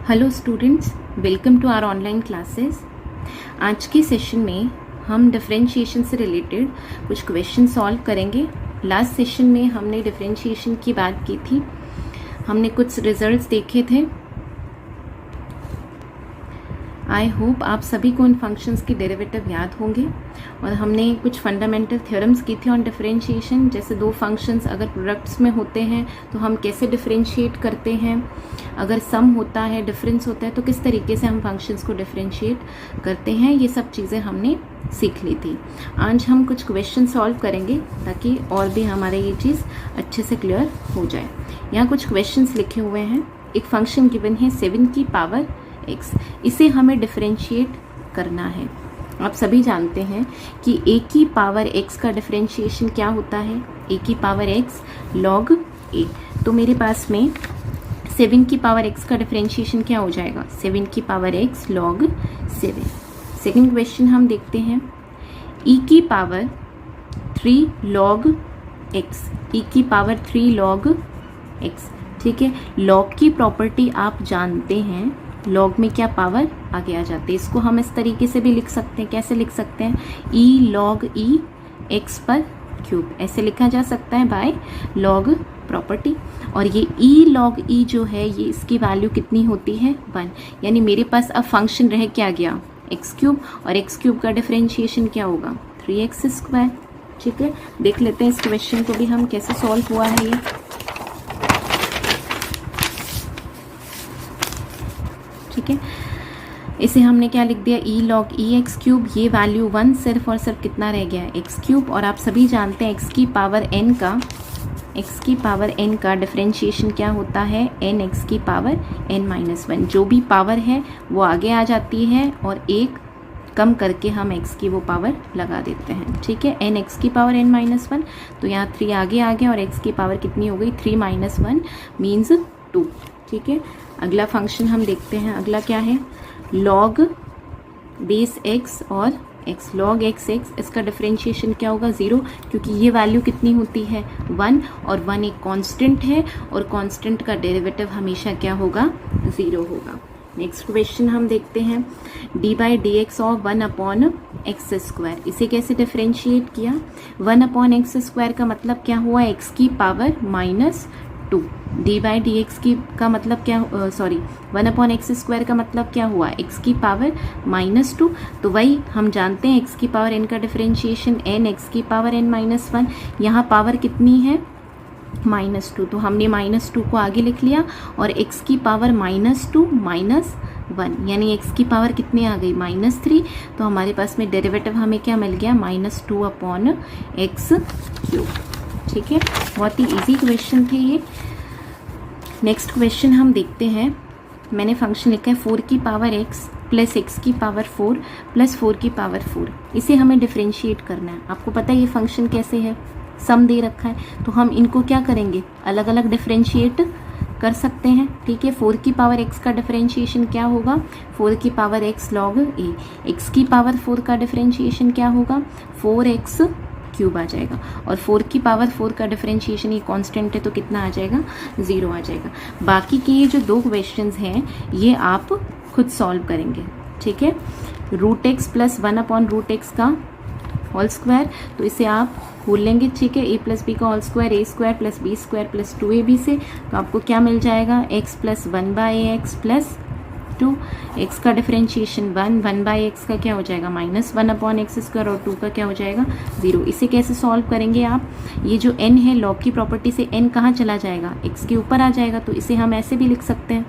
Hello students, welcome to our online classes. आज के session में हम डिफरेंशिएशन से रिलेटेड कुछ क्वेश्चन सॉल्व करेंगे। लास्ट सेशन में हमने डिफरेंशिएशन की बात की थी, हमने कुछ रिजल्ट्स देखे थे। आई होप आप सभी को इन फंक्शंस के डेरिवेटिव याद होंगे और हमने कुछ फंडामेंटल थ्योरम्स की थी ऑन डिफरेंशिएशन। जैसे दो फंक्शंस अगर प्रोडक्ट्स में होते हैं तो हम कैसे डिफरेंशिएट करते हैं, अगर सम होता है, डिफरेंस होता है तो किस तरीके से हम फंक्शंस को डिफरेंशिएट करते हैं। ये सब चीज़ें हमने सीख ली थी। आज हम कुछ क्वेश्चन सॉल्व करेंगे ताकि और भी हमारे ये चीज़ अच्छे से क्लियर हो जाए। यहाँ कुछ क्वेश्चंस लिखे हुए हैं। एक फंक्शन गिवन है 7 की पावर x, इसे हमें डिफरेंशिएट करना है। आप सभी जानते हैं कि a की पावर x का डिफरेंशिएशन क्या होता है, a की पावर x log a। तो मेरे पास में 7 की पावर x का डिफरेंशिएशन क्या हो जाएगा, 7 की power x log 7। Second question हम देखते हैं, e की पावर 3 log x, e की पावर 3 log x। ठीक है, log की प्रॉपर्टी आप जानते हैं, log में क्या पावर आगे आ जाती है। इसको हम इस तरीके से भी लिख सकते हैं। कैसे लिख सकते हैं, e log e x पर क्यूब, ऐसे लिखा जा सकता है बाय log प्रॉपर्टी। और ये e log e जो है ये इसकी वैल्यू कितनी होती है, 1। यानी मेरे पास अब फंक्शन रह क्या गया, x क्यूब, और x क्यूब का डिफरेंशिएशन क्या होगा, 3x स्क्वायर। ठीक है, देख लेते हैं इस क्वेश्चन को भी हम कैसे सॉल्व हुआ है ये। ठीक है, इसे हमने क्या लिख दिया, e log e x cube, ये वैल्यू 1 सिर्फ और सिर्फ कितना रह गया है, x क्यूब। और आप सभी जानते हैं x की पावर n का डिफरेंशिएशन क्या होता है, n x की पावर n-1। जो भी पावर है वो आगे आ जाती है और एक कम करके हम x की वो पावर लगा देते हैं। ठीक है, n x की पावर n-1, तो यहाँ 3 आगे आ गया और x की पावर कितनी हो गई, 3 - 1 मीन्स 2। ठीक है, अगला फंक्शन हम देखते हैं। अगला क्या है, log बेस x और x, log x, इसका डिफरेंशिएशन क्या होगा, 0, क्योंकि ये वैल्यू कितनी होती है, 1, और 1 एक कांस्टेंट है और कांस्टेंट का डेरिवेटिव हमेशा क्या होगा, 0 होगा। नेक्स्ट क्वेश्चन हम देखते हैं, d/dx ऑफ 1/x²। इसे कैसे डिफरेंशिएट किया, 1/x² का मतलब क्या हुआ, x की पावर -2। d/dx की का मतलब क्या, 1/x² का मतलब क्या हुआ, x की पावर -2। तो वही हम जानते हैं x की पावर n का डिफरेंशिएशन n x की पावर n-1। यहाँ पावर कितनी है, -2, तो हमने -2 को आगे लिख लिया और x की पावर -2 - 1, यानी x की पावर कितनी आ गई, -3। तो हमारे पास में डेरिवेटिव हमें क्या मिल गया, -2/x³। ठीक है, बहुत ही इजी क्वेश्चन थे ये। नेक्स्ट क्वेश्चन हम देखते हैं। मैंने फंक्शन लिखा है 4 की पावर x प्लस x की पावर 4 प्लस 4 की पावर 4। इसे हमें डिफरेंशिएट करना है। आपको पता है ये फंक्शन कैसे है, सम दे रखा है, तो हम इनको क्या करेंगे, अलग अलग डिफरेंशिएट कर सकते हैं। ठीक है, 4 की पावर x का डिफरेंशिएशन क्या होगा, 4 की power x log a। x की पावर 4 का डिफरेंशिएशन क्या होगा, 4x क्यूब आ जाएगा, और 4 की पावर 4 का डिफरेंशिएशन ये कांस्टेंट है तो कितना आ जाएगा, 0 आ जाएगा। बाकी के ये जो दो क्वेश्चंस हैं ये आप खुद सॉल्व करेंगे। ठीक है, √x प्लस 1/√x का होल स्क्वायर, तो इसे आप खोल लेंगे। ठीक है, a प्लस बी का whole square, a² plus b² plus 2ab से, तो आपको क्या मिल जाएगा, x plus 1/x plus 2। x का डिफरेंशिएशन 1/x का क्या हो जाएगा, -1/x² और 2 का क्या हो जाएगा, 0। इसे कैसे सॉल्व करेंगे आप, ये जो n है log की प्रॉपर्टी से n कहाँ चला जाएगा, x के ऊपर आ जाएगा, तो इसे हम ऐसे भी लिख सकते हैं।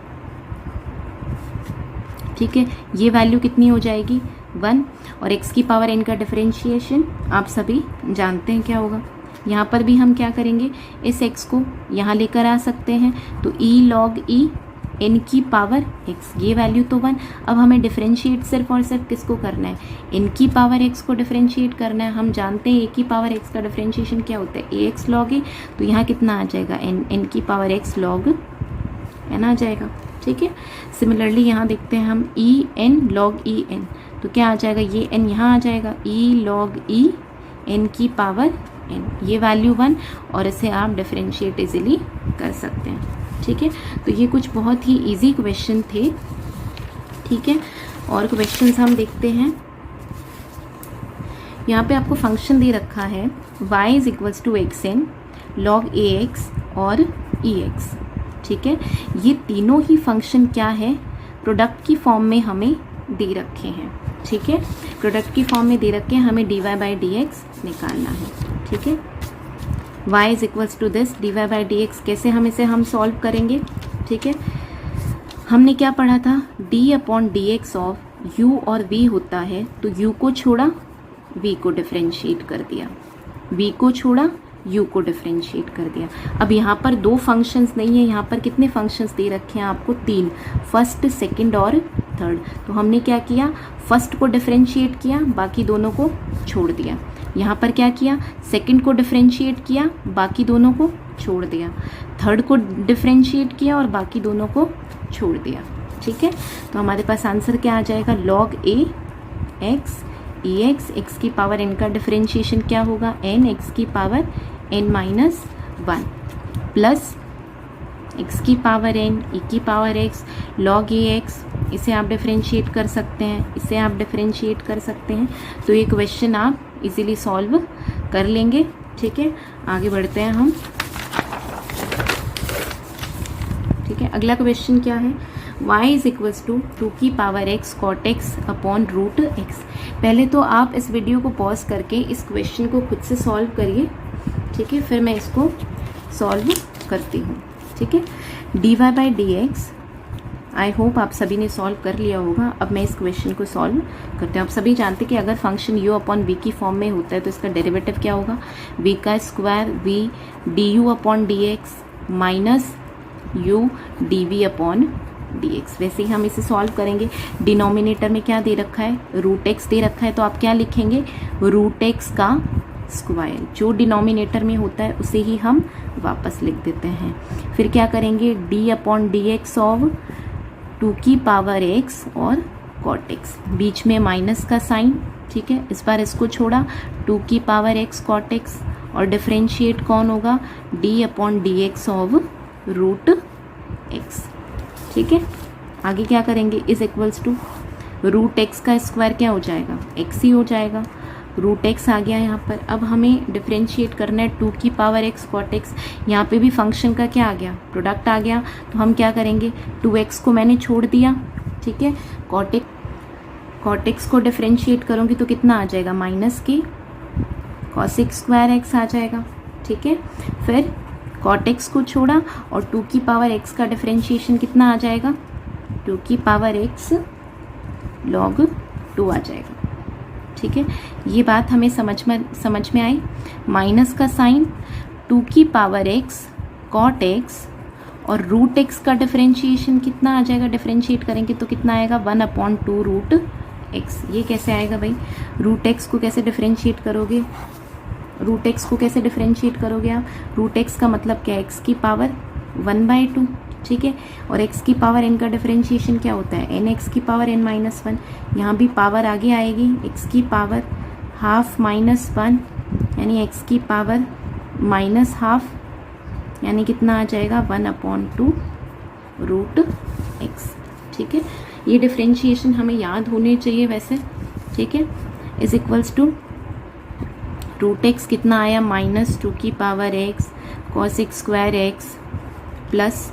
ठीक है, ये वैल्यू कितनी हो जाएगी, 1, और x की पावर n का डिफरेंशिएशन आप सभी जानते हैं क्या होगा। यहाँ पर भी हम क्या करेंगे, इस x को यहाँ लेकर आ सकते हैं, तो e log e n की पावर x, ये वैल्यू तो 1। अब हमें डिफरेंशिएट सिर्फ और सिर्फ किसको करना है, n की पावर x को डिफरेंशिएट करना है। हम जानते हैं a की पावर x का डिफरेंशिएशन क्या होता है, ax log a, तो यहाँ कितना आ जाएगा, n की पावर x log n आ जाएगा। ठीक है, सिमिलरली यहाँ देखते हैं हम e n log e n, तो क्या आ जाएगा, ये n यहाँ आ जाएगा, e log e n की पावर n, ये वैल्यू 1, और इसे आप डिफरेंशिएट इजीली कर सकते हैं। ठीक है, तो ये कुछ बहुत ही इजी क्वेश्चन थे। ठीक है, और क्वेश्चंस हम देखते हैं। यहाँ पे आपको फंक्शन दे रखा है y is equals to x n log a x और ई एक्स। ठीक है, ये तीनों ही फंक्शन क्या है, प्रोडक्ट की फॉर्म में हमें दे रखे हैं। ठीक है, प्रोडक्ट की फॉर्म में दे रखे हैं, हमें dy बाई डी एक्स निकालना है। ठीक है, y is equals to this dy by d x, कैसे हम इसे सॉल्व करेंगे। ठीक है, हमने क्या पढ़ा था, d upon d x of u और v होता है, तो u को छोड़ा v को डिफरेंशिएट कर दिया, v को छोड़ा u को डिफरेंशिएट कर दिया। अब यहाँ पर दो फंक्शंस नहीं है, यहाँ पर कितने फंक्शंस दे रखे हैं आपको, 3, फर्स्ट, सेकंड और थर्ड। तो हमने क्या किया, फर्स्ट को डिफरेंशिएट किया, बाकी दोनों को छोड़ दिया। यहाँ पर क्या किया, सेकंड को डिफरेंशिएट किया, बाकी दोनों को छोड़ दिया। थर्ड को डिफरेंशिएट किया और बाकी दोनों को छोड़ दिया। ठीक है, तो हमारे पास आंसर क्या आ जाएगा, log a x E x, x की पावर n का डिफरेंशिएशन क्या होगा, n एक्स की power n minus 1 plus x की पावर n e की power x log a x, इसे आप डिफरेंशिएट कर सकते हैं, इसे आप डिफरेंशिएट कर सकते हैं। तो ये क्वेश्चन आप इजीली सॉल्व कर लेंगे। ठीक है, आगे बढ़ते हैं हम। ठीक है, अगला क्वेश्चन क्या है, y इज इक्वल्स टू 2 की power x cot x upon root x। पहले तो आप इस वीडियो को पॉज करके इस क्वेश्चन को खुद से सॉल्व करिए। ठीक है, फिर मैं इसको सॉल्व करती हूँ। ठीक है, dy by d x, I hope आप सभी ने सॉल्व कर लिया होगा। अब मैं इस क्वेश्चन को सॉल्व करते हैं। आप सभी जानते हैं कि अगर फंक्शन u अपॉन v की फॉर्म में होता है तो इसका डेरिवेटिव क्या होगा, v का square v du upon d x minus u dv upon dx। वैसे ही हम इसे सॉल्व करेंगे। डिनोमिनेटर में क्या दे रखा है, रूट एक्स दे रखा है, तो आप क्या लिखेंगे, रूट एक्स का स्क्वायर। जो डिनोमिनेटर में होता है उसे ही हम वापस लिख देते हैं। फिर क्या करेंगे, d upon d x of 2 की पावर x और कॉट x, बीच में माइनस का साइन। ठीक है, इस बार इसको छोड़ा, 2 की पावर x कॉट x और डिफरेंशिएट कौन होगा, d upon d x of root x। ठीक है, आगे क्या करेंगे, is equals to root x का स्क्वायर क्या हो जाएगा, x ही हो जाएगा। रूट एक्स आ गया यहाँ पर। अब हमें डिफरेंशिएट करना है 2 की पावर x कॉट x। यहाँ पे भी फंक्शन का क्या आ गया, प्रोडक्ट आ गया। तो हम क्या करेंगे, 2x को मैंने छोड़ दिया। ठीक है, कॉट x को डिफरेंशिएट करूँगी तो कितना आ जाएगा, माइनस की कॉस x स्क्वायर x आ जाएगा। ठीक है, फिर कॉट x को छोड़ा और 2 की पावर x का डिफरेंशिएशन कितना आ जाएगा, 2 की पावर x log 2 आ जाएगा। ठीक है, ये बात हमें समझ में आई। माइनस का साइन, 2 की पावर x कॉट x और रूट x का डिफरेंशिएशन कितना आ जाएगा, डिफरेंशिएट करेंगे तो कितना आएगा, 1 अपॉन 2 रूट x। ये कैसे आएगा भाई, रूट x को कैसे डिफरेंशिएट करोगे, रूट एक्स को कैसे डिफरेंशिएट करोगे आप, रूट एक्स का मतलब क्या है, एक्स की पावर 1/2। ठीक है, और एक्स की पावर n का डिफरेंशिएशन क्या होता है, एन एक्स की पावर n माइनस 1। यहाँ भी पावर आगे आएगी, एक्स की पावर हाफ माइनस 1 यानी एक्स की पावर माइनस हाफ, यानी कितना आ जाएगा, 1/2 रूट एक्स। ठीक है, ये डिफरेंशिएशन हमें याद होने चाहिए वैसे। ठीक है, is equals to root x कितना आया, -2 की power x cos x square x plus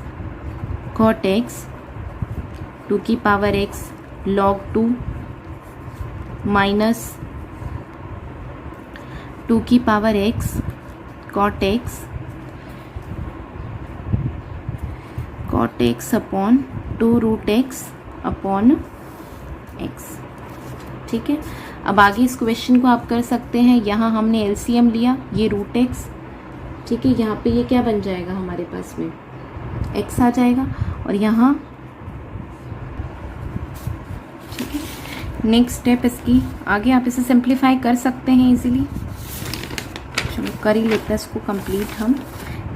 cot x 2 की पावर x log 2 माइनस 2 की power x cot x upon 2 root x upon x। ठीक है, अब आगे इस क्वेश्चन को आप कर सकते हैं। यहाँ हमने एलसीएम लिया, ये रूट एक्स। ठीक है, यहाँ पे ये क्या बन जाएगा हमारे पास में, एक्स आ जाएगा और यहाँ। ठीक है, नेक्स्ट स्टेप इसकी आगे आप इसे सिंप्लीफाई कर सकते हैं इजीली। चलो कर ही लेते हैं इसको कंप्लीट हम।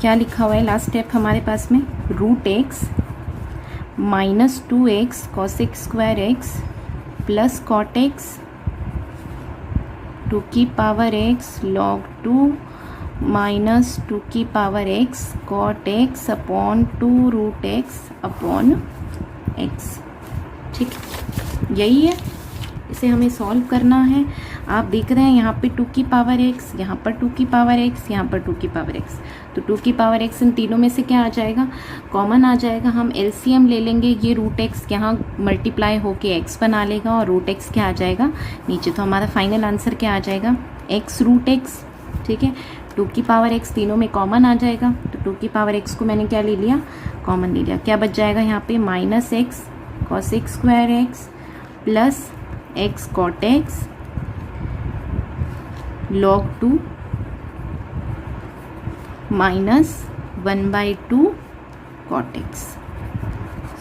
क्या लिखा हुआ है लास्ट स्टेप हमारे पास में, root x minus 2x cos x square x plus cot x 2 की पावर x log 2 माइनस 2 की power x cot x upon 2 root x upon x। ठीक, यही है, इसे हमें सॉल्व करना है। आप देख रहे हैं यहाँ पे 2 की पावर x, यहाँ पर 2 की पावर x, यहाँ पर 2 की पावर x, तो 2 की पावर x इन तीनों में से क्या आ जाएगा, कॉमन आ जाएगा। हम एलसीएम ले लेंगे, ये रूट x यहाँ मल्टीप्लाई होके x बना लेगा और रूट x क्या आ जाएगा नीचे, तो हमारा फाइनल आंसर क्या आ जाएगा x रूट x। ठीक है, 2 की पावर x तीनों में कॉमन आ जाएगा, तो 2 की पावर x को मैंने क्या ले लिया, कॉमन ले लिया। क्या बच जाएगा यहाँ पे, minus x cos x square x plus x cot x log 2 minus 1/2 cot x।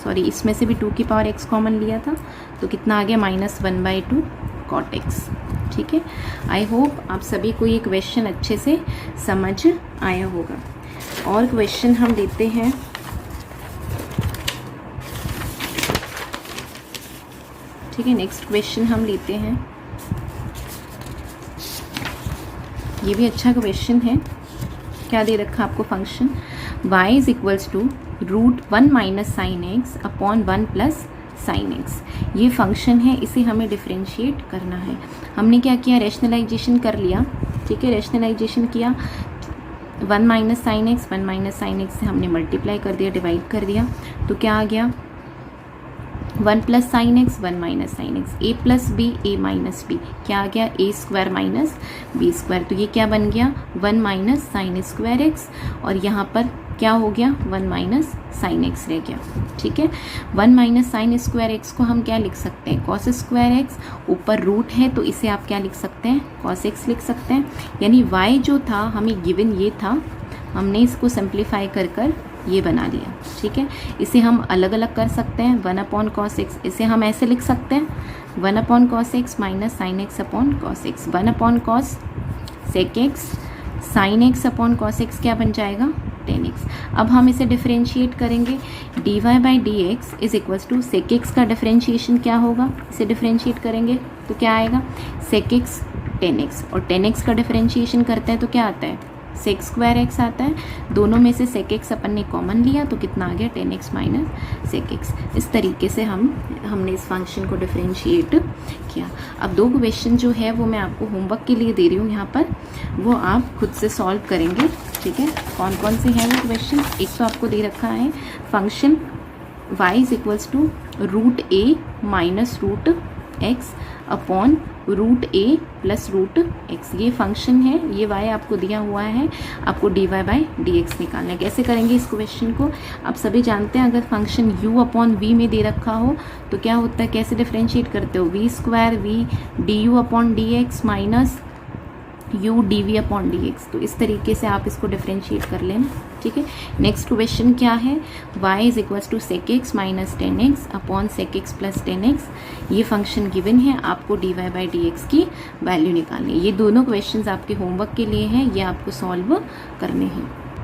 Sorry, इसमें से भी 2 की पावर x कॉमन लिया था, तो कितना आ गया, माइनस 1/2 cot x। ठीक है, आई होप आप सभी को ये क्वेश्चन अच्छे से समझ आया होगा। और क्वेश्चन हम लेते हैं, ठीक है, नेक्स्ट क्वेश्चन हम लेते हैं। ये भी अच्छा क्वेश्चन है। क्या दे रखा आपको function, y is equals to root 1 minus sine x upon 1 plus sine x. ये फंक्शन है, इसे हमें डिफ्रेंशिएट करना है। हमने क्या किया, रैशनलाइजेशन कर लिया। ठीक है, रैशनलाइजेशन किया, 1 minus sine x, 1 minus sine x से हमने मल्टीप्लाई कर दिया, डिवाइड कर दिया, तो क्या आ गया 1 plus sine x, 1 minus sine x, A plus B, A minus B, क्या आ गया A square minus B square. तो ये क्या बन गया 1 माइनस साइन स्क्वायर एक्स, और यहाँ पर क्या हो गया 1 माइनस साइन एक्स रह गया। ठीक है, 1 माइनस साइन स्क्वायर एक्स को हम क्या लिख सकते हैं, कॉस स्क्वायर एक्स, ऊपर रूट है तो इसे आप क्या लिख सकते हैं, कॉस एक्स लिख सकते हैं। यानी y जो था हमें गिवन ये था, हमने इसको सिंप्लीफाई कर कर ये बना लिया। ठीक है, इसे हम अलग अलग कर सकते हैं, 1 अपॉन कॉस एक्स, इसे हम ऐसे लिख सकते हैं 1 upon cos x minus sine x upon cos x, 1 upon cos sec x sine x upon cos x क्या बन जाएगा 10x। अब हम इसे डिफरेंशिएट करेंगे, dy by d x is equals to sec x का डिफरेंशिएशन क्या होगा, इसे डिफरेंशिएट करेंगे तो क्या आएगा सेक एक्स 10x, और 10x का डिफरेंशिएशन करते हैं तो क्या आता है सेक स्क्वायर एक्स आता है। दोनों में से सेक एक्स अपन ने कॉमन लिया तो कितना आ गया 10x माइनस सेक एक्स। इस तरीके से हमने इस फंक्शन को डिफरेंशिएट किया। अब 2 क्वेश्चन जो है वो मैं आपको होमवर्क के लिए दे रही हूँ यहाँ पर, वो आप खुद से सॉल्व करेंगे। ठीक है, कौन कौन से हैं वो क्वेश्चन, एक तो आपको दे रखा है function y is equals to root a minus root x upon root a plus root x. ये फंक्शन है, ये y आपको दिया हुआ है, आपको dy बाई डी एक्स निकालना है। कैसे करेंगे इस क्वेश्चन को, आप सभी जानते हैं अगर फंक्शन u अपॉन v में दे रखा हो तो क्या होता है, कैसे डिफरेंशिएट करते हो, v square v d u upon d x minus u d v upon d x. तो इस तरीके से आप इसको डिफरेंशिएट कर लेना। ठीक है, नेक्स्ट क्वेश्चन क्या है, y is equals to sec x minus 10x upon sec x plus 10x। ये फंक्शन गिवन है, आपको dy बाई डी एक्स की वैल्यू निकालनी है। ये दोनों क्वेश्चंस आपके होमवर्क के लिए हैं, ये आपको सॉल्व करने हैं।